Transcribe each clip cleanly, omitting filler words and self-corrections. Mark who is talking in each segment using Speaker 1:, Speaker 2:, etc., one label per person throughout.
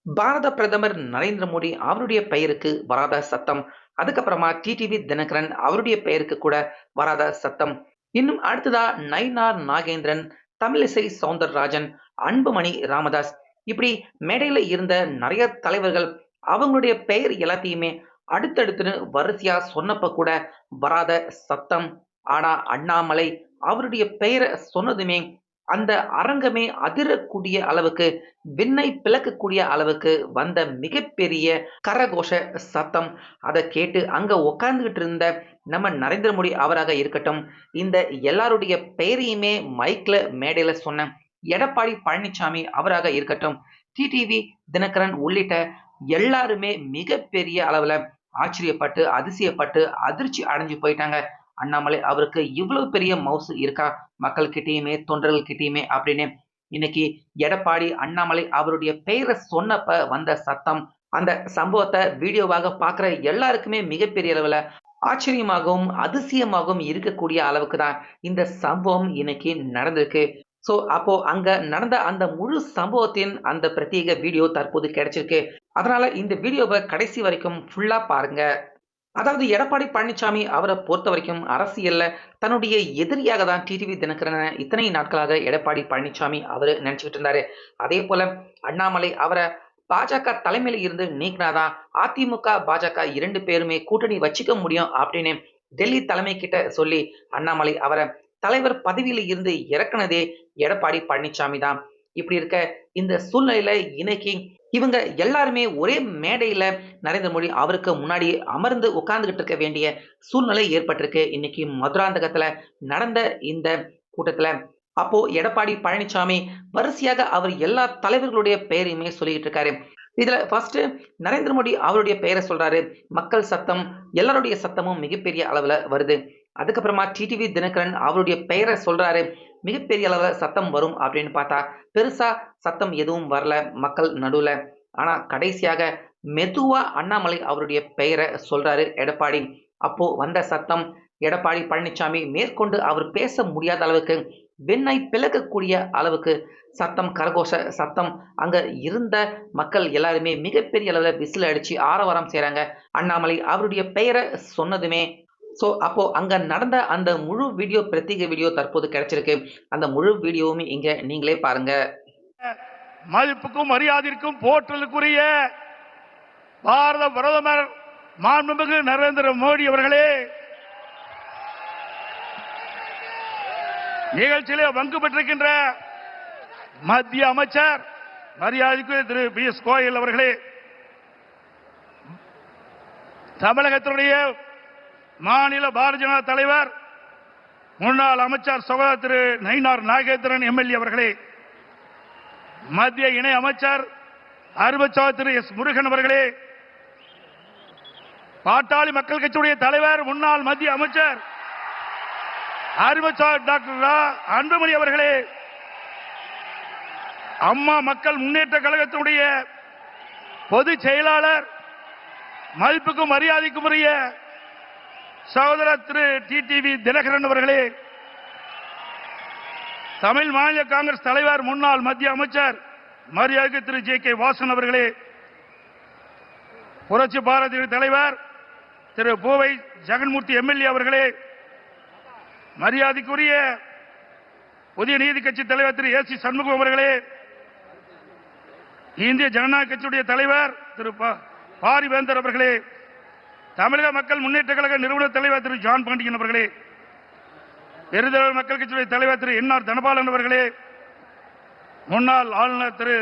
Speaker 1: பாரத பிரதமர் நரேந்திர மோடி அவருடைய பெயருக்கு வராத சத்தம். அதுக்கப்புறமா டிடிவி தினகரன் அவருடைய பெயருக்கு கூட வராத சத்தம். இன்னும் அடுத்ததா நயினார் நாகேந்திரன், தமிழிசை சவுந்தரராஜன், அன்புமணி ராமதாஸ், இப்படி மேடையில இருந்த நிறைய தலைவர்கள் அவங்களுடைய பெயர் எல்லாத்தையுமே அடுத்தடுத்துன்னு வரிசையா சொன்னப்ப கூட வராத சத்தம். ஆனா அண்ணாமலை அவருடைய பெயரை சொன்னதுமே அந்த அரங்கமே அதிரக்கூடிய அளவுக்கு, விண்ணை பிளக்கக்கூடிய அளவுக்கு வந்த மிகப்பெரிய கரகோஷ சத்தம். அத கேட்டு அங்க உட்கார்ந்துகிட்டு இருந்த நம்ம நரேந்திர மோடி அவராக இருக்கட்டும், இந்த எல்லாருடைய பெயரையுமே மைக்ல மேடையில சொன்ன எடப்பாடி பழனிசாமி அவராக இருக்கட்டும், டிடிவி தினகரன் உள்ளிட்ட எல்லாருமே மிகப்பெரிய அளவுல ஆச்சரியப்பட்டு, அதிசயப்பட்டு, அதிர்ச்சி அடைஞ்சு போயிட்டாங்க. அண்ணாமலை அவருக்கு இவ்வளவு பெரிய மவுசு இருக்கா மக்கள் கிட்டயுமே, தொண்டர்கள் கிட்டயுமே அப்படின்னு. இன்னைக்கு எடப்பாடி அண்ணாமலை அவருடைய பெயரை சொன்னப்ப வந்த சத்தம், அந்த சம்பவத்தை வீடியோவாக பார்க்குற எல்லாருக்குமே மிகப்பெரிய அளவுல ஆச்சரியமாகவும் அதிசயமாகவும் இருக்கக்கூடிய அளவுக்கு தான் இந்த சம்பவம் இன்னைக்கு நடந்திருக்கு. ஸோ அப்போ அங்க நடந்த அந்த முழு சம்பவத்தின் அந்த பிரத்யேக வீடியோ தற்போது கிடைச்சிருக்கு. அதனால இந்த வீடியோவை கடைசி வரைக்கும் ஃபுல்லா பாருங்க. அதாவது எடப்பாடி பழனிசாமி அவரை பொறுத்தவரைக்கும் அரசியல்ல தன்னுடைய எதிரியாக தான் டிடிவி தினகரனை இத்தனை நாட்களாக எடப்பாடி பழனிசாமி அவரு நினைச்சுக்கிட்டு இருந்தாரு. அதே போல அண்ணாமலை அவரை பாஜக தலைமையில இருந்து நீக்கினாதான் அதிமுக பாஜக 2 பேருமே கூட்டணி வச்சுக்க முடியும் அப்படின்னு டெல்லி தலைமை கிட்ட சொல்லி அண்ணாமலை அவரை தலைவர் பதவியில இருந்து இறக்குனதே எடப்பாடி பழனிசாமி தான். இப்படி இருக்க இந்த சூழ்நிலையில இன்னைக்கு இவங்க எல்லாருமே ஒரே மேடையில நரேந்திர மோடி அவருக்கு முன்னாடி அமர்ந்து உட்கார்ந்துகிட்டு இருக்க வேண்டிய சூழ்நிலை ஏற்பட்டிருக்கு. இன்னைக்கு மதுராந்தகத்துல நடந்த இந்த கூட்டத்துல. அப்போ எடப்பாடி பழனிசாமி வரிசையாக அவர் எல்லா தலைவர்களுடைய பெயரையுமே சொல்லிட்டு இருக்காரு. இதுல ஃபர்ஸ்ட் நரேந்திர மோடி அவருடைய பெயரை சொல்றாரு. மக்கள் சத்தம், எல்லாருடைய சத்தமும் மிகப்பெரிய அளவுல வருது. அதுக்கப்புறமா டிடிவி தினகரன் அவருடைய பெயரை சொல்றாரு. மிகப்பெரிய அளவுல சத்தம் வரும் அப்படின்னு பார்த்தா பெருசா சத்தம் எதுவும் வரல மக்கள் நடுவுல. ஆனா கடைசியாக மெதுவா அண்ணாமலை அவருடைய பெயரை சொல்றாரு எடப்பாடி. அப்போ வந்த சத்தம், எடப்பாடி பழனிசாமி மேற்கொண்டு அவர் பேச முடியாத அளவுக்கு வெண்ணை பிளக்கக்கூடிய அளவுக்கு சத்தம், கரகோஷ சத்தம். அங்க இருந்த மக்கள் எல்லாருமே மிகப்பெரிய அளவுல விசில் அடிச்சு ஆரவாரம் செய்றாங்க. அண்ணாமலை அவருடைய பெயரை சொன்னதுமே. ஸோ அப்போ அங்க நடந்த அந்த முழு வீடியோ பிரத்யேக வீடியோ தற்போது கிடைச்சிருக்கு. அந்த முழு வீடியோவுமே இங்க நீங்களே பாருங்க.
Speaker 2: மதிப்புக்கும் மரியாதைக்கும் போற்றலுக்குரிய பாரத பிரதமர் மாண்புமிகு நரேந்திர மோடி அவர்களே, நிகழ்ச்சியிலே பங்கு பெற்றிருக்கின்ற மத்திய அமைச்சர் மரியாதைக்குரிய திரு பியூஷ் கோயல் அவர்களே, தமிழகத்தினுடைய மாநில பாரதிய ஜனதா தலைவர் முன்னாள் அமைச்சர் சகோதரர் திரு நயினார் நாகேந்திரன் எம்எல்ஏ அவர்களே, மத்திய இணை அமைச்சர் அருமைச்சகோதரர் திரு எஸ் முருகன் அவர்களே, பாட்டாளி மக்கள் கட்சியுடைய தலைவர் முன்னாள் மத்திய அமைச்சர் அருமைச்சகோதரர் டாக்டர் அன்புமணி அவர்களே, அம்மா மக்கள் முன்னேற்ற கழகத்தினுடைய பொதுச் செயலாளர் மதிப்புக்கும் மரியாதைக்கும் உரிய சகோதரர் திரு டிடிவி தினகரன் அவர்களே, தமிழ் மாநில காங்கிரஸ் தலைவர் முன்னாள் மத்திய அமைச்சர் மரியாதை திரு ஜே.கே. வாசன் அவர்களே, புரட்சி பாரதிய தலைவர் திரு பூவை ஜெகன்மூர்த்தி எம்எல்ஏ அவர்களே, மரியாதைக்குரிய புதிய நீதி கட்சி தலைவர் திரு ஏ.சி. சண்முகம் அவர்களே, இந்திய ஜனநாயக கட்சியுடைய தலைவர் திரு பாரிவேந்தர் அவர்களே, தமிழக மக்கள் முன்னேற்ற கழக நிறுவன தலைவர் திரு ஜான் பாண்டியன் அவர்களே, பெருந்தலைவர் மக்கள் கட்சியுடைய தலைவர் திரு என்.ஆர். தனபாலன் அவர்களே, முன்னாள் ஆளுநர் திரு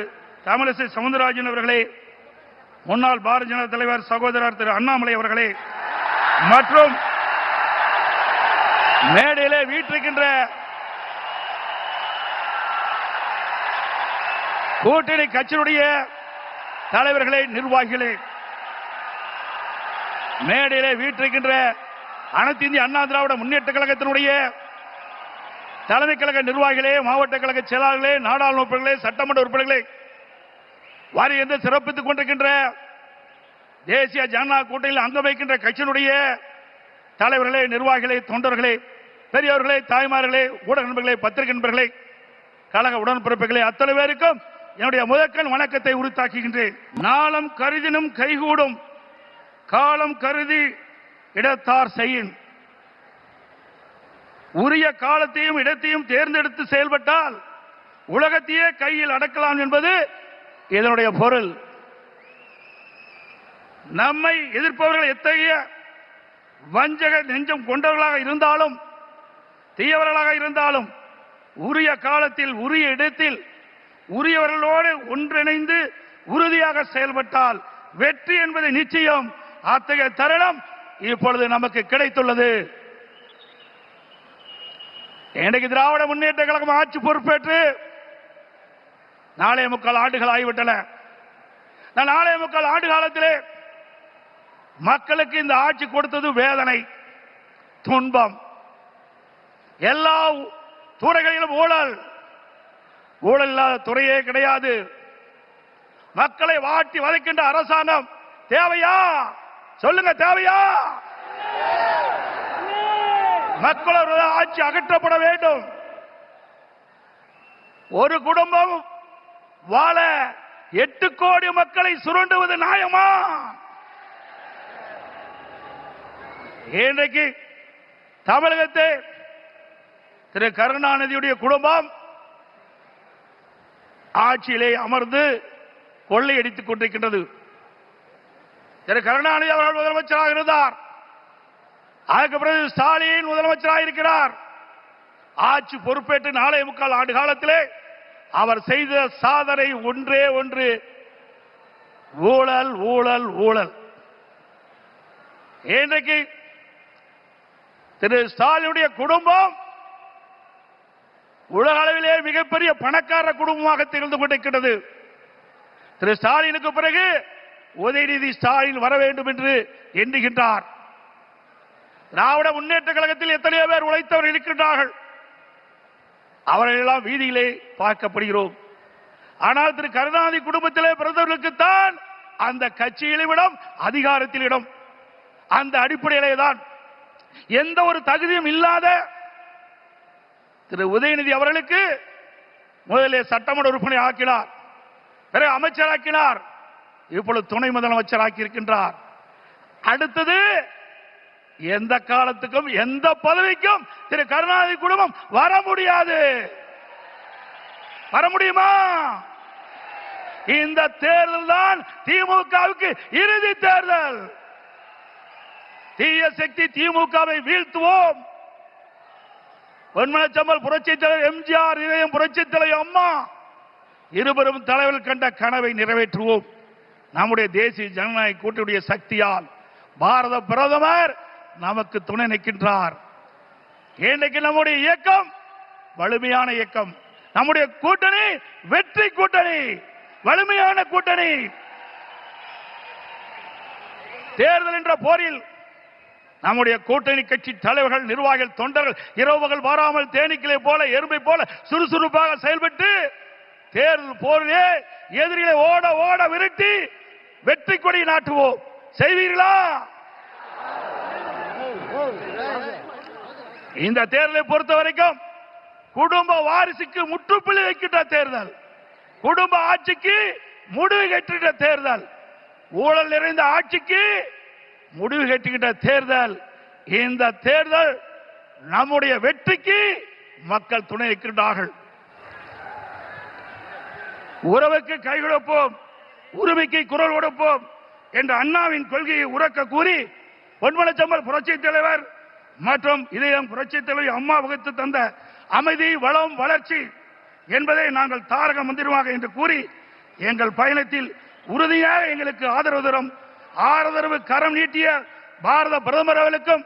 Speaker 2: தமிழிசை சவுந்தரராஜன் அவர்களே, முன்னாள் பாரதிய ஜனதா தலைவர் சகோதரர் திரு அண்ணாமலை அவர்களே, மற்றும் மேடையிலே வீற்றிருக்கின்ற கூட்டணி கட்சியினுடைய தலைவர்களே, நிர்வாகிகளே, மேடையிலே வீற்றிருக்கின்ற அனைத்து இந்திய அண்ணா திராவிட முன்னேற்ற கழகத்தினுடைய தலைமை கழக நிர்வாகிகளே, மாவட்ட கழக செயலாளர்களே, நாடாளுமன்ற உறுப்பினர்களே, சட்டமன்ற உறுப்பினர்களே, வாரியத்தை சிறப்பித்துக் கொண்டிருக்கின்ற தேசிய ஜனநாயக கூட்டணியில் அங்கம் வைக்கின்ற கட்சியினுடைய தலைவர்களே, நிர்வாகிகளே, தொண்டர்களே, பெரியவர்களே, தாய்மார்களே, ஊடக நண்பர்களே, பத்திரிகை நண்பர்களே, கழக உடன்பிறப்புகளே, அத்தனை பேருக்கும் என்னுடைய முதற்கண் வணக்கத்தை உரித்தாக்குகின்றேன். நாளம் கருதினும் கைகூடும், காலம் கருதி இடத்தார் செய்யின். உரிய காலத்தையும் இடத்தையும் தேர்ந்தெடுத்து செயல்பட்டால் உலகத்தையே கையில் அடக்கலாம் என்பது இதனுடைய பொருள். நம்மை எதிர்ப்பவர்கள் எத்தகைய வஞ்சக நெஞ்சம் கொண்டவர்களாக இருந்தாலும் தீயவர்களாக இருந்தாலும் உரிய காலத்தில் உரிய இடத்தில் உரியவர்களோடு ஒன்றிணைந்து உறுதியாக செயல்பட்டால் வெற்றி என்பது நிச்சயம். அத்தகைய தருணம் இப்பொழுது நமக்கு கிடைத்துள்ளது. இன்றைக்கு திராவிட முன்னேற்ற கழகம் ஆட்சி பொறுப்பேற்று 4.25 ஆண்டுகள் ஆகிவிட்டன. 4.25 ஆண்டு காலத்திலே மக்களுக்கு இந்த ஆட்சி கொடுத்தது வேதனை, துன்பம். எல்லா துறைகளிலும் ஊழல், ஊழல் இல்லாத துறையே கிடையாது. மக்களை வாட்டி வதைக்கின்ற அரசாங்கம் தேவையா? சொல்லுங்க, தேவையா? மக்களோட ஆட்சி அகற்றப்பட வேண்டும். ஒரு குடும்பம் வாழ 8 கோடி மக்களை சுரண்டுவது நியாயமா? இன்றைக்கு தமிழகத்தை திரு கருணாநிதியுடைய குடும்பம் ஆட்சியிலே அமர்ந்து கொள்ளையடித்துக் கொண்டிருக்கின்றது. திரு கருணாநிதி அவர்கள் முதலமைச்சராக இருந்தார். அதுக்கு பிறகு ஸ்டாலின் முதலமைச்சராக இருக்கிறார். ஆட்சி பொறுப்பேற்று 4.25 ஆண்டு காலத்திலே அவர் செய்த சாதனை ஒன்றே ஒன்று, ஊழல், ஊழல், ஊழல். இன்றைக்கு திரு ஸ்டாலினுடைய குடும்பம் உலக அளவிலே மிகப்பெரிய பணக்கார குடும்பமாக திகழ்ந்து கொண்டிருக்கிறது. திரு ஸ்டாலினுக்கு பிறகு உதயநிதி ஸ்டாலின் வர வேண்டும் என்று எண்ணுகின்றார். திராவிட முன்னேற்ற கழகத்தில் எத்தனையோ பேர் உழைத்தவர்கள் இருக்கின்றார்கள். அவர்களெல்லாம் வீதியிலே பார்க்கப்படுகிறோம். ஆனால் திரு கருணாநிதி குடும்பத்திலே பிறந்தவர்களுக்குத்தான் அந்த கட்சியிலும் இடம், அதிகாரத்தில் இடம். அந்த அடிப்படையிலே தான் எந்த ஒரு தகுதியும் இல்லாத திரு உதயநிதி அவர்களுக்கு முதலே சட்டமன்ற உறுப்பினர் ஆக்கினார், பிறகு அமைச்சராக்கினார், இப்பொழுது துணை முதலமைச்சராக்கி இருக்கின்றார். அடுத்தது எந்த காலத்துக்கும் எந்த பதவிக்கும் திரு கருணாநிதி குடும்பம் வர முடியாது. வர முடியுமா? இந்த தேர்தல் தான் திமுகவுக்கு இறுதி தேர்தல். தீய சக்தி திமுகவை வீழ்த்துவோம். பொன்மனச்சம்பல் புரட்சி தலைவர் எம்ஜிஆர், இதயம் புரட்சி தலைவர் அம்மா இருவரும் தலைவர்கள் கண்ட கனவை நிறைவேற்றுவோம். நம்முடைய தேசிய ஜனநாயக கூட்டணியுடைய சக்தியால் பாரத பிரதமர் நமக்கு துணை நிற்கின்றார். இன்றைக்கு நம்முடைய இயக்கம் வலிமையான இயக்கம். நம்முடைய கூட்டணி வெற்றி கூட்டணி, வலிமையான கூட்டணி. தேர்தல் என்ற போரில் நம்முடைய கூட்டணி கட்சி தலைவர்கள், நிர்வாகிகள், தொண்டர்கள் இரவுகள் வாராமல் தேனீக்களை போல, எறும்பை போல சுறுசுறுப்பாக செயல்பட்டு தேர்தல் போரிலே எதிரிகளை ஓட ஓட விரட்டி வெற்றி கொடி நாட்டுவோம். செய்வீர்களா? இந்த தேர்தலை பொறுத்த வரைக்கும் குடும்ப வாரிசுக்கு முற்றுப்புள்ளி வைக்கின்ற தேர்தல், குடும்ப ஆட்சிக்கு முடிவு கட்டுகின்ற தேர்தல், ஊழல் நிறைந்த ஆட்சிக்கு முடிவு கட்டுகின்ற தேர்தல். இந்த தேர்தல் நம்முடைய வெற்றிக்கு மக்கள் துணை இருக்கின்றார்கள். உறவுக்கு கை கொடுப்போம், உரிமைக்கு குரல் கொடுப்போம் என்ற அண்ணாவின் கொள்கையை உறக்க கூறி பொன்மனச்சம்பல் புரட்சி தலைவர் மற்றும் இதயம் புரட்சி தலைவர் அம்மா வகுத்து தந்த அமைதி, வளம், வளர்ச்சி என்பதை நாங்கள் தாரக மந்திரமாக என்று கூறி எங்கள் பயணத்தில் உறுதியாக எங்களுக்கு ஆதரவு கரம் நீட்டிய பாரத பிரதமர் அவர்களுக்கும்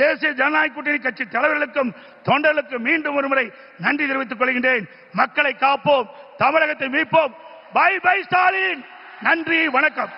Speaker 2: தேசிய ஜனநாயக கூட்டணி கட்சி தலைவர்களுக்கும் தொண்டர்களுக்கும் மீண்டும் ஒருமுறை நன்றி தெரிவித்துக் கொள்கின்றேன். மக்களை காப்போம், தமிழகத்தை மீட்போம். By by Stalin. நன்றி, வணக்கம்.